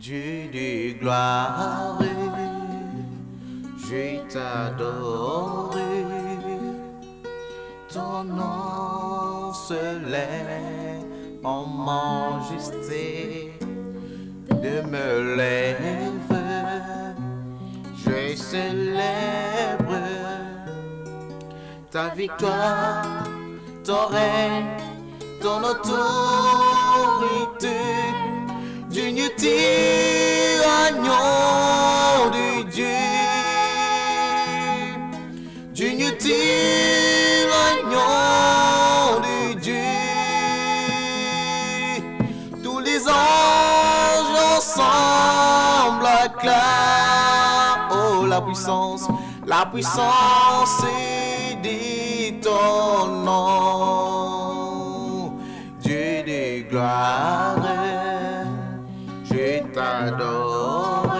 Dieu de gloire, je t'adore. Ton nom se lève en majesté, de me lève, je célèbre ta victoire, ton règne, ton autorité, d'unité, agneau de Dieu, d'unité, agneau de Dieu, tous les anges ensemble acclament, oh la puissance de ton nom, Dieu de gloire. Je t'adore,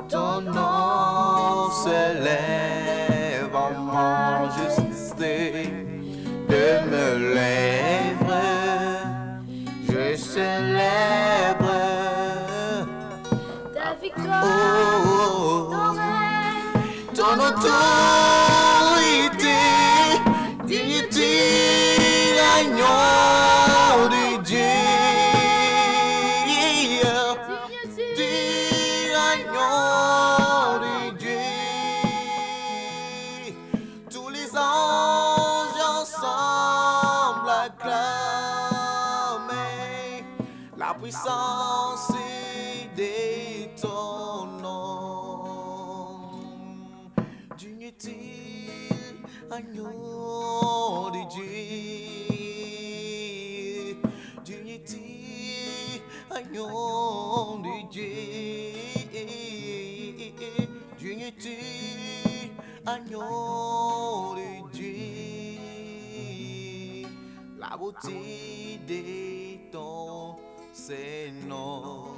ton nom se lève en majesté, de mes lèvres, je célèbre ta victoire, ton règne, ton autorité, dignité, agneau de Dieu. La puissance de ton nom, d'unité, agneau de Dieu, d'unité, agneau de Dieu, d'unité, agneau de Dieu, la beauté de ton Seigneur.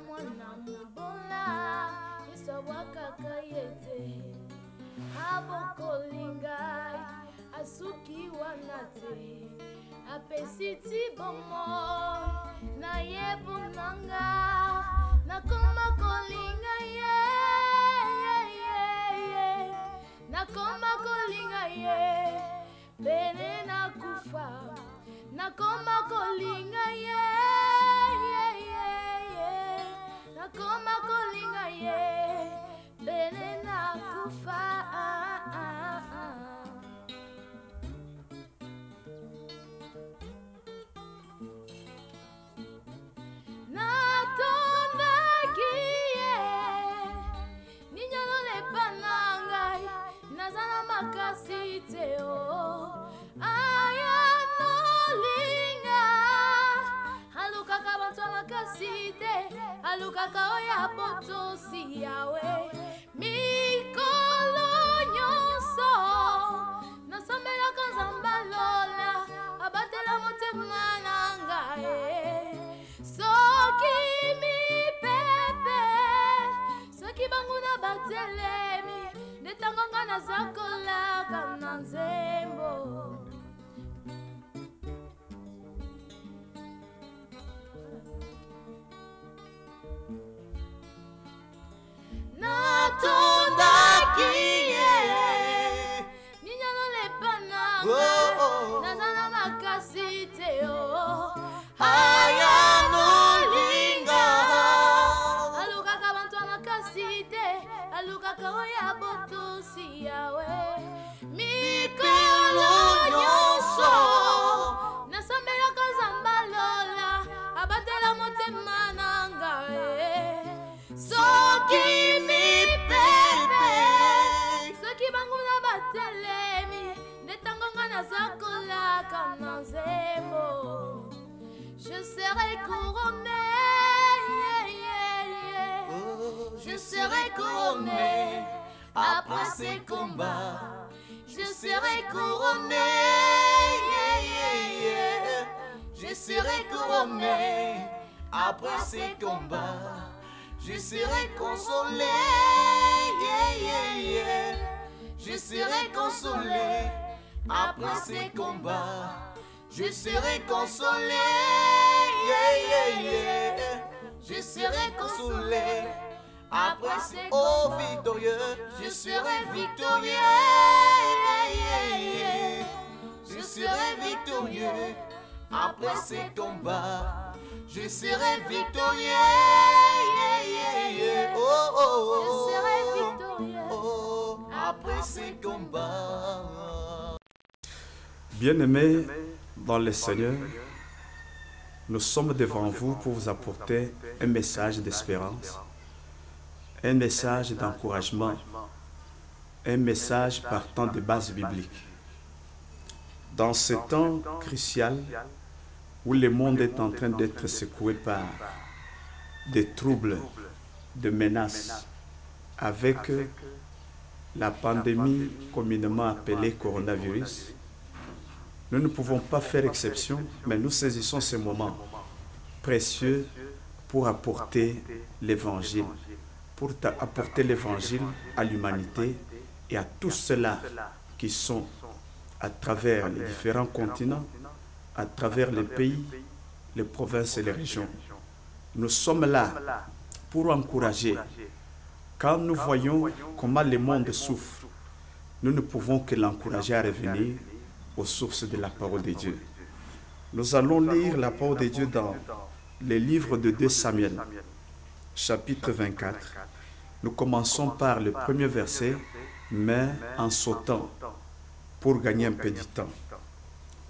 Mwana mubola isawaka yete abokolingai asuki wanate apesiti bomo na yebunanga nakoma kolinga ye nakoma kolinga ye bene nakufa nakoma kolinga ye nakoma kolinga ye bene nakufa natondaki ye ninyolole panangai nazana makasi te o aya nolinga alukaka bantu makasi te alukaka oya potosi yawe mikolo nyonso nasambelaka nzamba lola abatela motema na ngai soki mipepe soki banguna batelemi ndetanganga nazakolaka na nzembo natondaki ye ninyolole pananga nazana makasi te o aya nolinga alukaka bantu makasi te alukaka oya botosi yawe mikolo nyonso nasambelaka nzamba lola abatela motema na ngai soki mipepe soki banguna batelemi ndetangonga nazakolaka na nzembo je serai couronné Je serai couronné après ces combats. Je serai couronné. Je serai couronné après ces combats. Je serai consolé. Je serai consolé après ces combats. Je serai consolé. Je serai consolé après ces combats. Oh victorieux, Je serai victorieux. Je serai victorieux après ces combats. Je serai victorieux. Je serai victorieux après ces combats. Bien-aimés dans le Seigneur, nous sommes devant vous pour vous apporter un message d'espérance, un message d'encouragement, un message partant de bases bibliques. Dans ce temps crucial où le monde est en train d'être secoué par des troubles, des menaces, avec la pandémie communément appelée coronavirus, nous ne pouvons pas faire exception, mais nous saisissons ce moment précieux pour apporter l'évangile, à l'humanité et à tous ceux-là qui sont à travers les différents continents, à travers les pays, les provinces et les régions. Nous sommes là pour encourager. Quand nous voyons comment le monde souffre, nous ne pouvons que l'encourager à revenir aux sources de la parole de Dieu. Nous allons lire la parole de Dieu dans le livre de 2 Samuel, chapitre 24. Nous commençons par le premier verset, mais en sautant pour gagner un peu de temps.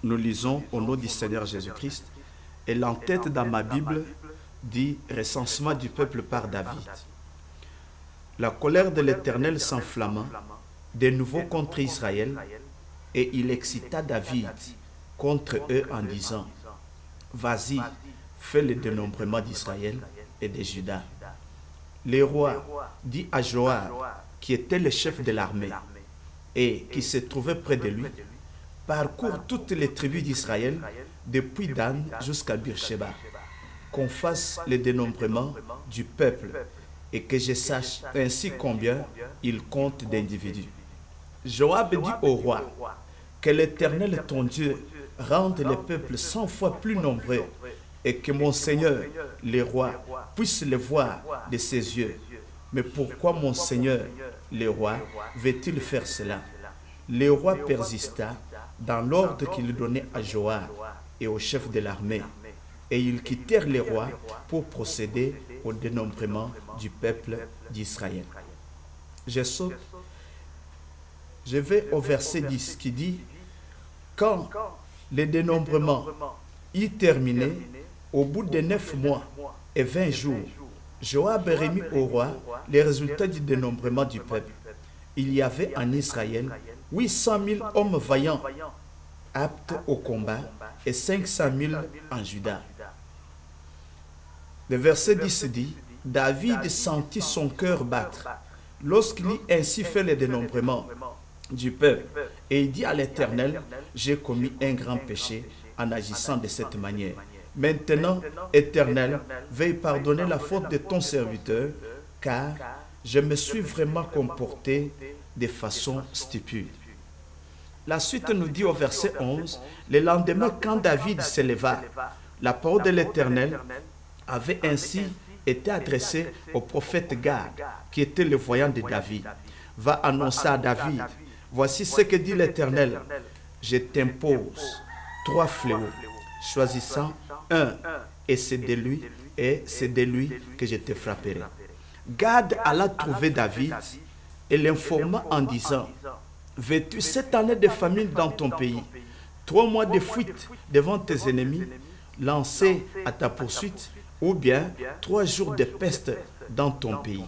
Nous lisons au nom du Seigneur Jésus-Christ, et l'entête dans ma Bible dit « Recensement du peuple par David ». La colère de l'Éternel s'enflamma de nouveau contre Israël, et il excita David contre eux en disant « Vas-y, fais le dénombrement d'Israël et de Juda. » Le roi dit à Joab, qui était le chef de l'armée et qui se trouvait près de lui, « Parcours toutes les tribus d'Israël, depuis Dan jusqu'à Beersheba, qu'on fasse le dénombrement du peuple et que je sache ainsi combien il compte d'individus. » Joab dit au roi, « Que l'Éternel ton Dieu rende le peuple 100 fois plus nombreux et que mon Seigneur, le roi, puisse le voir de ses yeux. Mais pourquoi mon Seigneur, le roi, veut-il faire cela? » Le roi persista dans l'ordre qu'il donnait à Joab et au chef de l'armée, et ils quittèrent le roi pour procéder au dénombrement du peuple d'Israël. Je saute. Je vais au verset 10 qui dit « Quand le dénombrement y terminé, au bout de 9 mois et 20 jours, Joab remit au roi les résultats du dénombrement du peuple. Il y avait en Israël 800 000 hommes vaillants, aptes au combat, et 500 000 en Juda. » Le verset 10 dit « David sentit son cœur battre lorsqu'il eut ainsi fait le dénombrement du peuple, et il dit à l'Éternel, j'ai commis un grand péché en agissant de cette manière. Maintenant, Éternel, veuille pardonner la faute de ton serviteur, car je me suis vraiment comporté de façon stupide. » La suite nous dit au verset 11, le lendemain, quand David se leva, la parole de l'Éternel avait ainsi été adressée au prophète Gad, qui était le voyant de David. Va annoncer à David, voici ce que dit l'Éternel, je t'impose 3 fléaux, choisissant un, et c'est de lui que je te frapperai. Gad alla trouver David et l'informa en disant, veux-tu 7 années de famine dans ton pays, 3 mois de fuite devant tes ennemis, lancés à ta poursuite, ou bien 3 jours de peste dans ton pays?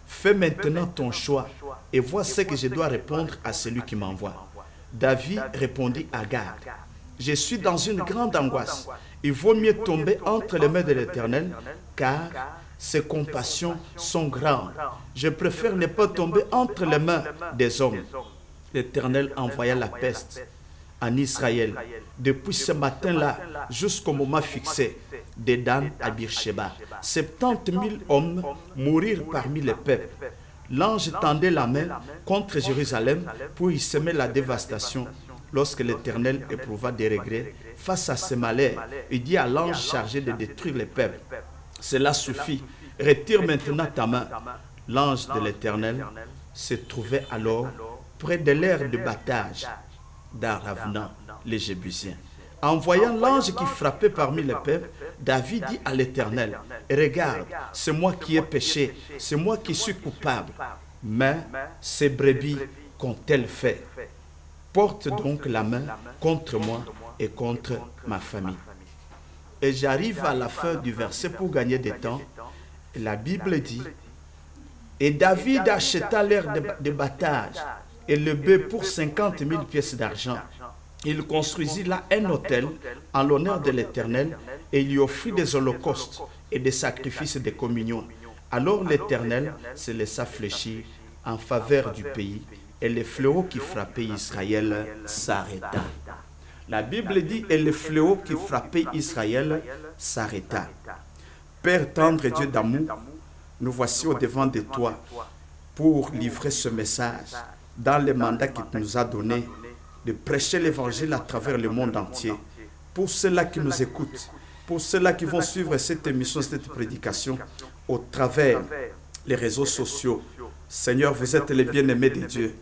Fais maintenant ton choix et vois ce que je dois répondre à celui qui m'envoie. David répondit à Gad, je suis dans une grande angoisse. Il vaut mieux tomber entre les mains de l'Éternel, car Ses compassions sont grandes. Je préfère ne pas tomber entre les mains des hommes. L'Éternel envoya la peste en Israël depuis ce matin-là jusqu'au moment fixé, de Dan à Beersheba. 70 000 hommes mourirent parmi les peuples. L'ange tendait la main contre Jérusalem pour y semer la dévastation. Lorsque l'Éternel éprouva des regrets face à ce malheur, il dit à l'ange chargé de détruire les peuples, « Cela suffit, retire maintenant ta main. » L'ange de l'Éternel se trouvait alors près de l'aire de battage d'Aravna, les Jébusiens. En voyant l'ange qui frappait parmi les peuples, David dit à l'Éternel, « Regarde, c'est moi qui ai péché, c'est moi qui suis coupable. Mais ces brebis qu'ont-elles fait? Porte donc la main contre moi et contre ma famille. » Et j'arrive à la fin du verset pour gagner du temps. La Bible dit, « Et David acheta l'aire de battage et le bœuf pour 50 000 pièces d'argent. Il construisit là un autel en l'honneur de l'Éternel et il y offrit des holocaustes et des sacrifices de communion. Alors l'Éternel se laissa fléchir en faveur du pays et le fléau qui frappait Israël s'arrêta. » La Bible dit, et le fléau qui frappait Israël s'arrêta. Père tendre et Dieu d'amour, nous voici au devant de toi pour livrer ce message dans le mandat qu'il nous a donné de prêcher l'évangile à travers le monde entier. Pour ceux-là qui nous écoutent, pour ceux-là qui vont suivre cette émission, cette prédication au travers les réseaux sociaux. Seigneur, vous êtes les bien-aimés de Dieu.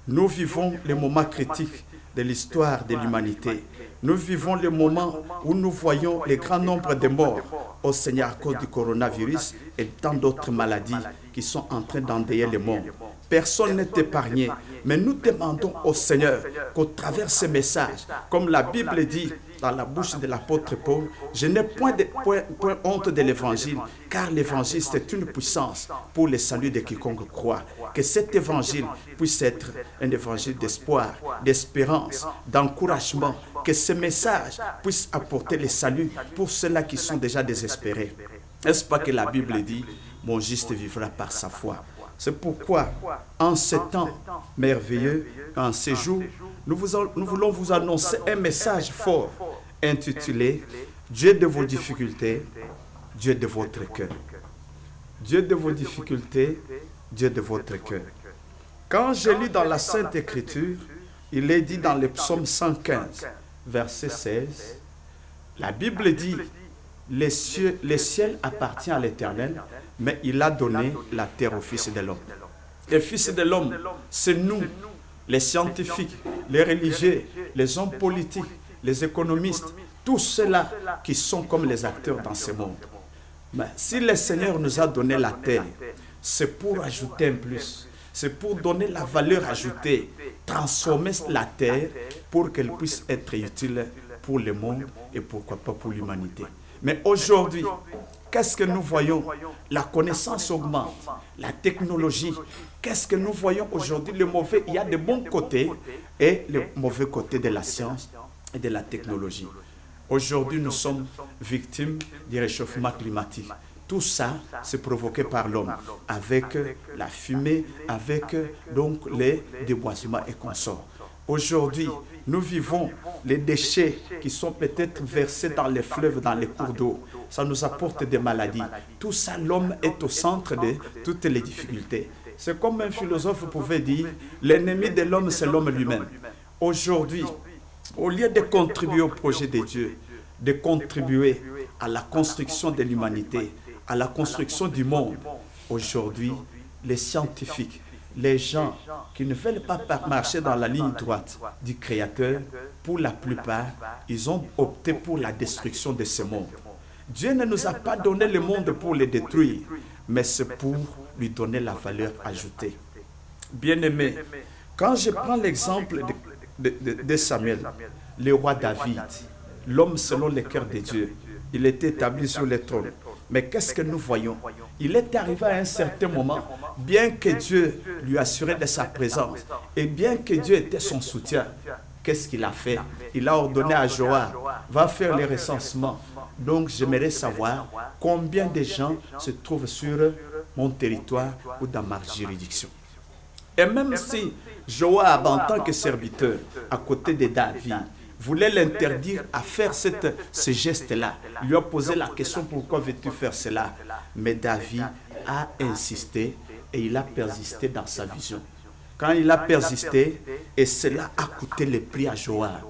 Nous vivons les moments critiques de l'histoire de l'humanité. Nous vivons le moment où nous voyons le grand nombre de morts au Seigneur à cause du coronavirus et tant d'autres maladies qui sont en train d'endeuiller le monde. Personne n'est épargné, mais nous demandons au Seigneur qu'au travers ce message, comme la Bible dit dans la bouche de l'apôtre Paul, je n'ai point honte de l'évangile, car l'évangile c'est une puissance pour le salut de quiconque croit. Que cet évangile puisse être un évangile d'espoir, d'espérance, d'encouragement, que ce message puisse apporter le salut pour ceux-là qui sont déjà désespérés. N'est-ce pas que la Bible dit, mon juste vivra par sa foi? C'est pourquoi, en ce temps merveilleux, en ces jours, nous voulons vous annoncer un message fort intitulé « Dieu de vos difficultés, Dieu de votre cœur ». Dieu de vos difficultés, Dieu de votre cœur. Quand je lis dans la Sainte Écriture, il est dit dans le psaume 115, verset 16, la Bible dit « Le ciel appartient à l'Éternel, mais il a donné la terre au Fils de l'homme. » Le Fils de l'homme, c'est nous, les scientifiques, les religieux, les hommes politiques, les économistes, tous ceux-là qui sont comme les acteurs dans ce monde. Mais si le Seigneur nous a donné la terre, c'est pour ajouter un plus, c'est pour donner la valeur ajoutée, transformer la terre pour qu'elle puisse être utile pour le monde et pourquoi pas pour l'humanité. Mais aujourd'hui, qu'est-ce que nous voyons? La connaissance augmente, la technologie. Qu'est-ce que nous voyons aujourd'hui? Le mauvais, il y a de bons côtés et le mauvais côté de la science et de la technologie. Aujourd'hui, nous sommes victimes du réchauffement climatique. Tout ça, c'est provoqué par l'homme, avec la fumée, avec donc les déboisements et consorts. Aujourd'hui, nous vivons les déchets qui sont peut-être versés dans les fleuves, dans les cours d'eau. Ça nous apporte des maladies. Tout ça, l'homme est au centre de toutes les difficultés. C'est comme un philosophe pouvait dire, l'ennemi de l'homme, c'est l'homme lui-même. Aujourd'hui, au lieu de contribuer au projet de Dieu, de contribuer à la construction de l'humanité, à la construction du monde, aujourd'hui, les scientifiques, les gens qui ne veulent pas marcher dans la ligne droite du Créateur, pour la plupart, ils ont opté pour la destruction de ce monde. Dieu ne nous a pas donné le monde pour le détruire, mais c'est pour lui donner la valeur ajoutée. Bien-aimé, quand je prends l'exemple de Samuel, le roi David, l'homme selon le cœur de Dieu, il était établi sur le trône. Mais qu'est-ce que nous voyons? Il est arrivé à un certain moment, bien que Dieu lui assurait de sa présence, et bien que Dieu était son soutien, qu'est-ce qu'il a fait? Il a ordonné à Joab, va faire les recensements, Donc j'aimerais savoir combien de gens se trouvent sur mon territoire ou dans ma juridiction. Et même si Joab, en tant que serviteur, à côté de David, voulait l'interdire à faire ce geste-là, il lui a posé la question, pourquoi veux-tu faire cela? Mais David a insisté et il a persisté dans sa vision. Quand il a persisté, et cela a coûté le prix à Joab.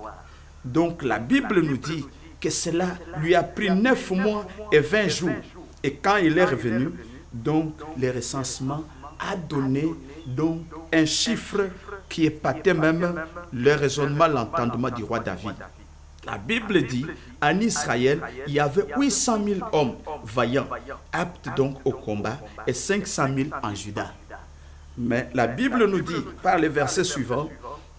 Donc la Bible nous dit que cela lui a pris 9 mois et 20 jours. Et quand il est revenu, donc le recensement a donné donc un chiffre qui épatait même le raisonnement, l'entendement du roi David. La Bible dit, en Israël, il y avait 800 000 hommes vaillants, aptes donc au combat, et 500 000 en Juda. Mais la Bible nous dit, par les versets suivants,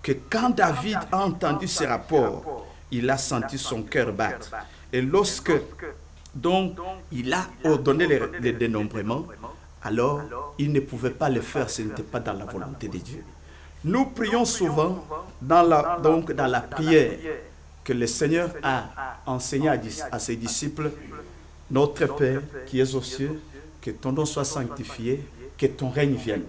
que quand David a entendu ces rapports, il a senti son cœur battre. Et lorsque donc il a ordonné les dénombrements, alors il ne pouvait pas le faire, ce n'était pas dans la volonté de Dieu. Nous prions souvent dans la prière que le Seigneur a enseigné à ses disciples, notre Père qui es aux cieux, que ton nom soit sanctifié, que ton règne vienne.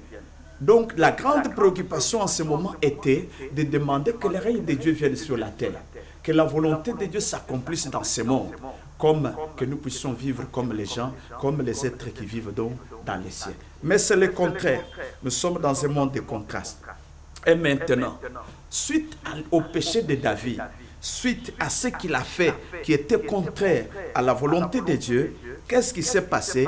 Donc la grande préoccupation en ce moment était de demander que le règne de Dieu vienne sur la terre, que la volonté de Dieu s'accomplisse dans ce monde, comme que nous puissions vivre comme les gens, comme les êtres qui vivent donc dans les cieux. Mais c'est le contraire. Nous sommes dans un monde de contraste. Et maintenant, suite au péché de David, suite à ce qu'il a fait qui était contraire à la volonté de Dieu, qu'est-ce qui s'est passé?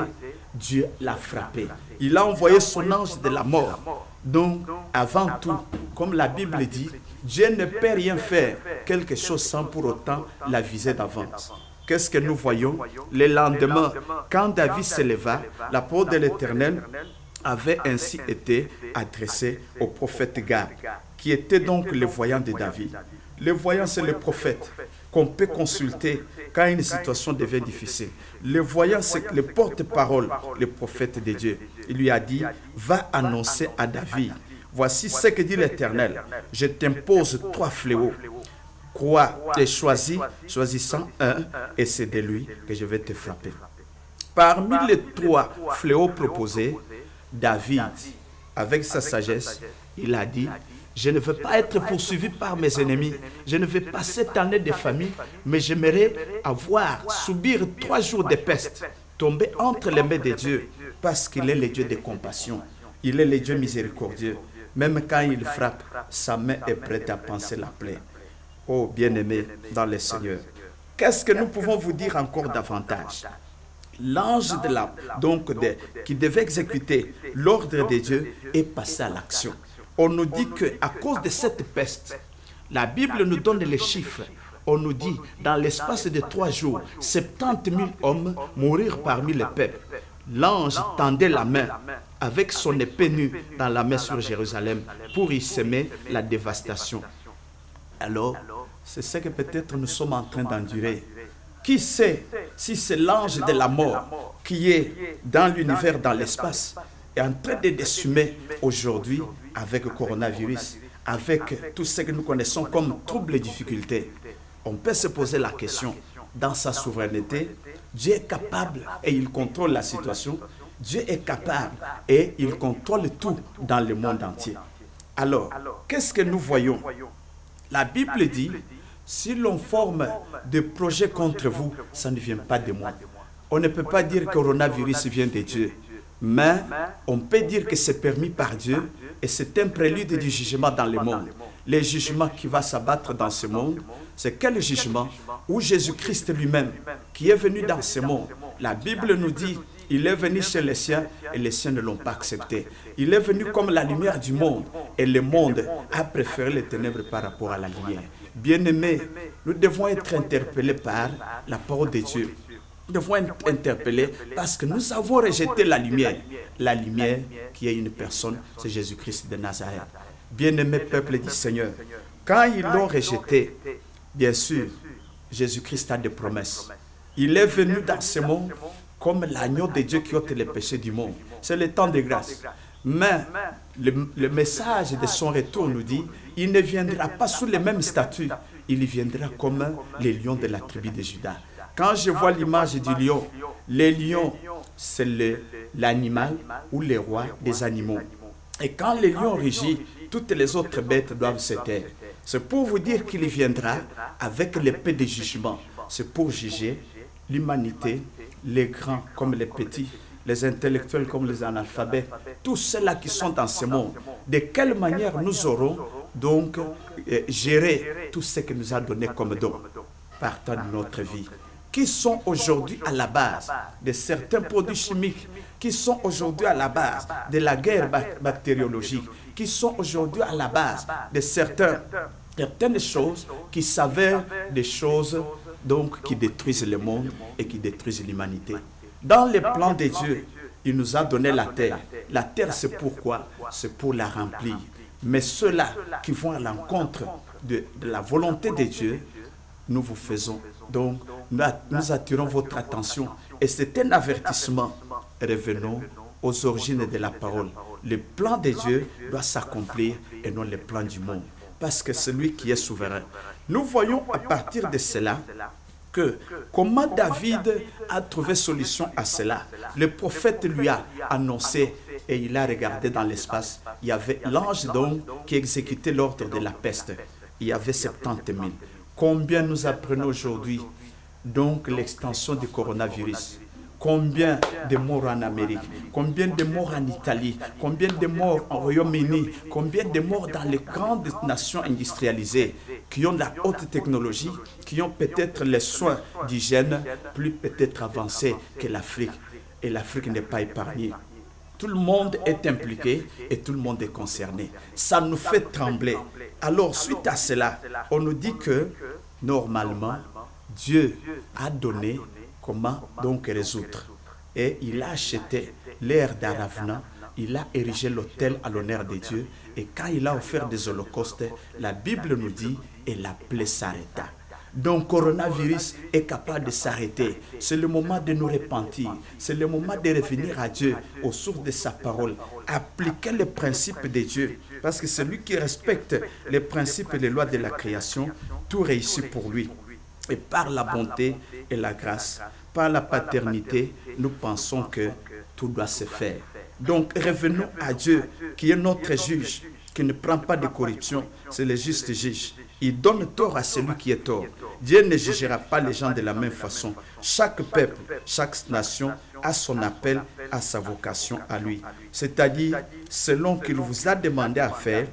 Dieu l'a frappé. Il a envoyé son ange de la mort. Donc, avant tout, comme la Bible dit, Dieu ne peut rien faire quelque chose sans pour autant la viser d'avance. Qu'est-ce que nous voyons? Le lendemain, quand David se leva, la parole de l'Éternel avait ainsi été adressée au prophète Gad, qui était donc le voyant de David. Le voyant, c'est le prophète qu'on peut consulter quand une situation devient difficile. Le voyant, c'est le porte-parole, le prophète de Dieu. Il lui a dit, va annoncer à David, voici ce que dit l'Éternel, je t'impose 3 fléaux. Crois, t'es choisissant un, et c'est de lui que je vais te frapper. Parmi les 3 fléaux proposés, David, avec sa sagesse, il a dit, je ne veux pas être poursuivi par mes ennemis. Je ne veux pas cette année de famine, mais j'aimerais subir 3 jours de peste, tomber entre les mains de Dieu, parce qu'il est le Dieu de compassion. Il est le Dieu miséricordieux. Même quand il frappe, sa main est prête à panser la plaie. Oh, bien-aimés dans le Seigneur, qu'est-ce que nous pouvons vous dire encore davantage? L'ange qui devait exécuter l'ordre de Dieu est passé à l'action. On nous dit qu'à cause de cette peste, la Bible nous donne les chiffres. On nous dit, dans l'espace de 3 jours, 70 000 hommes mourirent parmi les peuples. L'ange tendait la main avec son épée nue dans la main sur Jérusalem pour y semer la dévastation. Alors, c'est ce que peut-être nous sommes en train d'endurer. Qui sait si c'est l'ange de la mort qui est dans l'univers, dans l'espace, est en train de décimer aujourd'hui avec le coronavirus, avec tout ce que nous connaissons comme troubles et difficultés. On peut se poser la question, dans sa souveraineté, Dieu est capable et il contrôle la situation. Dieu est capable et il contrôle tout dans le monde entier. Alors, qu'est-ce que nous voyons? La Bible dit, si l'on forme des projets contre vous, ça ne vient pas de moi. On ne peut pas dire que le coronavirus vient de Dieu. Mais on peut dire que c'est permis par Dieu et c'est un prélude du jugement dans le monde. Le jugement qui va s'abattre dans ce monde, c'est quel jugement? Où Jésus-Christ lui-même, qui est venu dans ce monde, la Bible nous dit, il est venu chez les siens et les siens ne l'ont pas accepté. Il est venu comme la lumière du monde et le monde a préféré les ténèbres par rapport à la lumière. Bien-aimés, nous devons être interpellés par la parole de Dieu. Nous devons être interpellés parce que nous avons rejeté la lumière. La lumière qui est une personne, c'est Jésus-Christ de Nazareth. Bien-aimé peuple du Seigneur, quand ils l'ont rejeté, bien sûr, Jésus-Christ a des promesses. Il est venu dans ce monde comme l'agneau de Dieu qui ôte les péchés du monde. C'est le temps de grâce. Mais le message de son retour nous dit, il ne viendra pas sous les mêmes statuts. Il viendra comme les lions de la tribu de Juda. Quand je vois l'image du lion, les lions, c'est l'animal ou le roi des animaux. Et quand le lion rugit, toutes les autres bêtes doivent se taire. C'est pour vous dire qu'il viendra avec l'épée de jugement. C'est pour juger l'humanité, les grands comme les petits, les intellectuels comme les analphabètes, tous ceux-là qui sont dans ce monde. De quelle manière nous aurons donc géré tout ce qu'il nous a donné comme don partant de notre vie, qui sont aujourd'hui à la base de certains produits chimiques, qui sont aujourd'hui à la base de la guerre bactériologique, qui sont aujourd'hui à la base de certaines choses qui s'avèrent des choses donc qui détruisent le monde et qui détruisent l'humanité. Dans le plan de Dieu, il nous a donné la terre. La terre, c'est pourquoi? C'est pour la remplir. Mais ceux-là qui vont à l'encontre de la volonté de Dieu, nous vous faisons. Donc, nous attirons votre attention. Et c'est un avertissement. Revenons aux origines de la parole. Le plan de Dieu doit s'accomplir et non le plan du monde. Parce que c'est lui qui est souverain. Nous voyons à partir de cela que comment David a trouvé solution à cela. Le prophète lui a annoncé et il a regardé dans l'espace. Il y avait l'ange donc qui exécutait l'ordre de la peste. Il y avait 70 000. Combien nous apprenons aujourd'hui donc l'extension du coronavirus? Combien de morts en Amérique? Combien de morts en Italie? Combien de morts au Royaume-Uni? Combien de morts dans les grandes nations industrialisées qui ont la haute technologie, qui ont peut-être les soins d'hygiène plus peut-être avancés que l'Afrique? Et l'Afrique n'est pas épargnée. Tout le monde est impliqué et tout le monde est concerné. Ça nous fait trembler. Alors, suite à cela, on nous dit que, normalement, Dieu a donné comment donc résoudre. Et il a acheté l'air d'Aravna, il a érigé l'autel à l'honneur de Dieu. Et quand il a offert des holocaustes, la Bible nous dit, et la plaie s'arrêta. Donc, coronavirus est capable de s'arrêter. C'est le moment de nous repentir. C'est le moment de revenir à Dieu, aux sources de sa parole. Appliquer les principes de Dieu. Parce que celui qui respecte les principes et les lois de la création, tout réussit pour lui. Et par la bonté et la grâce, par la paternité, nous pensons que tout doit se faire. Donc, revenons à Dieu, qui est notre juge, qui ne prend pas de corruption. C'est le juste juge. Il donne tort à celui qui est tort. Dieu ne jugera pas les gens de la même façon. Chaque peuple, chaque nation a son appel, a sa vocation à lui. C'est-à-dire, selon qu'il vous a demandé à faire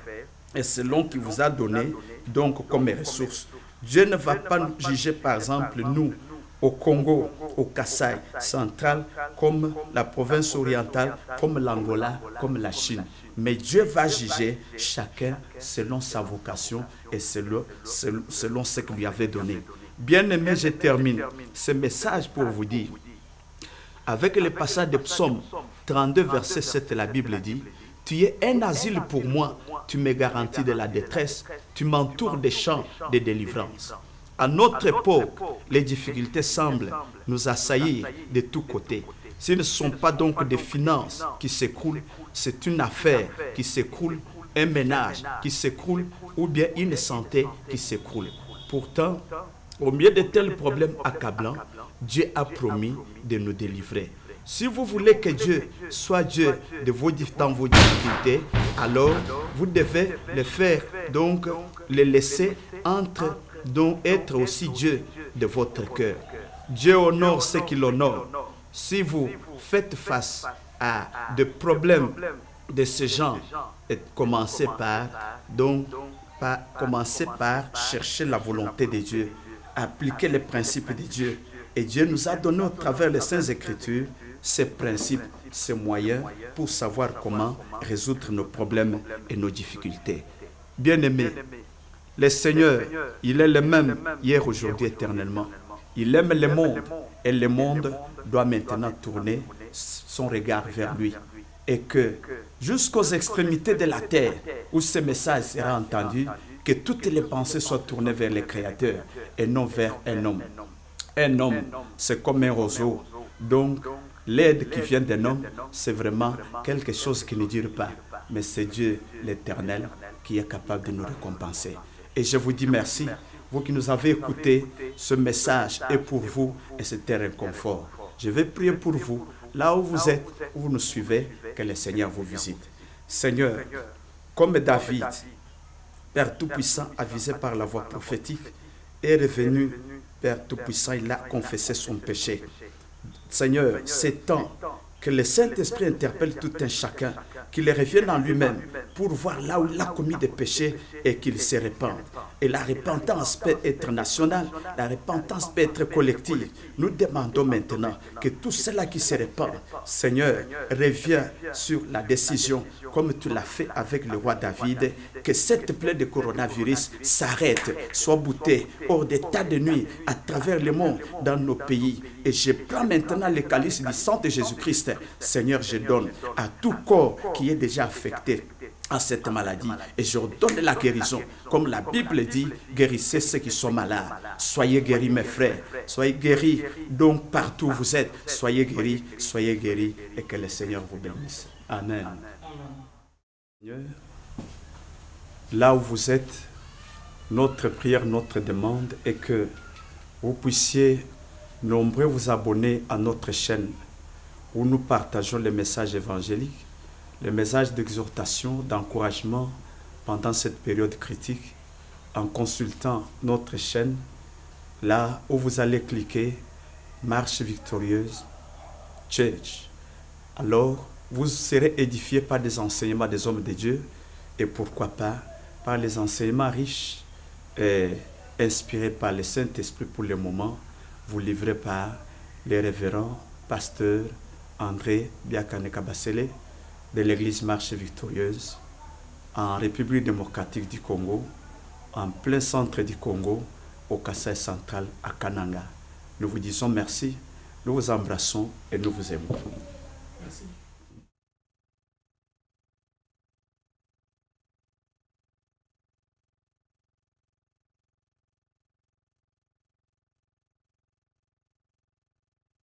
et selon qu'il vous a donné, donc comme ressources. Dieu ne va pas nous juger, par exemple, nous, au Congo, au Kasaï central, comme la province orientale, comme l'Angola, comme la Chine. Mais Dieu va juger chacun selon sa vocation et selon ce qu'il lui avait donné. Bien-aimé, je termine ce message pour vous dire, avec le passage de Psaume 32, verset 7, la Bible dit, « Tu es un asile pour moi, tu me garantis de la détresse, tu m'entoures des champs de délivrance. » À notre époque, les difficultés semblent nous assaillir de tous côtés. Ce ne sont pas donc des finances qui s'écroulent, c'est une affaire qui s'écroule, un ménage qui s'écroule ou bien une santé qui s'écroule. Pourtant, au milieu de tels problèmes accablants, Dieu a promis de nous délivrer. Si vous voulez que Dieu soit Dieu dans vos difficultés, alors vous devez le faire, donc le laisser donc être aussi Dieu de votre cœur. Dieu honore ceux qui l'honorent. Si vous faites face à des problèmes de ce genre, commencez par chercher la volonté de Dieu, appliquer les principes de Dieu. Et Dieu nous a donné au travers des Saintes Écritures ces principes, ces moyens pour savoir comment résoudre nos problèmes et nos difficultés. Bien-aimés, le Seigneur, il est le même hier, aujourd'hui, éternellement. Il aime le monde et le monde doit maintenant tourner son regard vers lui. Et que jusqu'aux extrémités de la terre où ce message sera entendu, que toutes les pensées soient tournées vers le Créateur et non vers un homme. Un homme, c'est comme un roseau. Donc, l'aide qui vient d'un homme, c'est vraiment quelque chose qui ne dure pas. Mais c'est Dieu, l'Éternel, qui est capable de nous récompenser. Et je vous dis merci vous qui nous avez écouté, ce message est pour vous et c'est un réconfort. Je vais prier pour vous, là où vous êtes, où vous nous suivez, que le Seigneur vous visite. Seigneur, comme David, Père Tout-Puissant, avisé par la voix prophétique, est revenu, Père Tout-Puissant, il a confessé son péché. Seigneur, c'est temps que le Saint-Esprit interpelle tout un chacun, qu'il revienne en lui-même pour voir là où il a commis des péchés et qu'il se repente. Et la repentance peut être nationale, la repentance peut être collective. Nous demandons maintenant que tout cela qui se répand, Seigneur, revienne sur la décision, comme tu l'as fait avec le roi David, que cette plaie de coronavirus s'arrête, soit boutée hors des tas de nuit à travers le monde, dans nos pays. Et je prends maintenant le calice du sang de Jésus-Christ. Seigneur, je donne à tout corps qui est déjà affecté à cette maladie et je donne la guérison. Comme la Bible dit, guérissez ceux qui sont malades. Soyez guéris mes frères, soyez guéris donc partout où vous êtes. Soyez guéris et que le Seigneur vous bénisse. Amen. Seigneur, là où vous êtes, notre prière, notre demande est que vous puissiez nombreux vous abonner à notre chaîne où nous partageons les messages évangéliques, les messages d'exhortation, d'encouragement pendant cette période critique, en consultant notre chaîne, là où vous allez cliquer « Marche victorieuse, Church ». Alors, vous serez édifiés par des enseignements des hommes de Dieu et pourquoi pas par les enseignements riches et inspirés par le Saint-Esprit pour le moment, vous livrés par les révérends pasteurs André Biakane Kabasele de l'église Marche Victorieuse en République démocratique du Congo, en plein centre du Congo, au Kasaï central à Kananga. Nous vous disons merci, nous vous embrassons et nous vous aimons. Merci.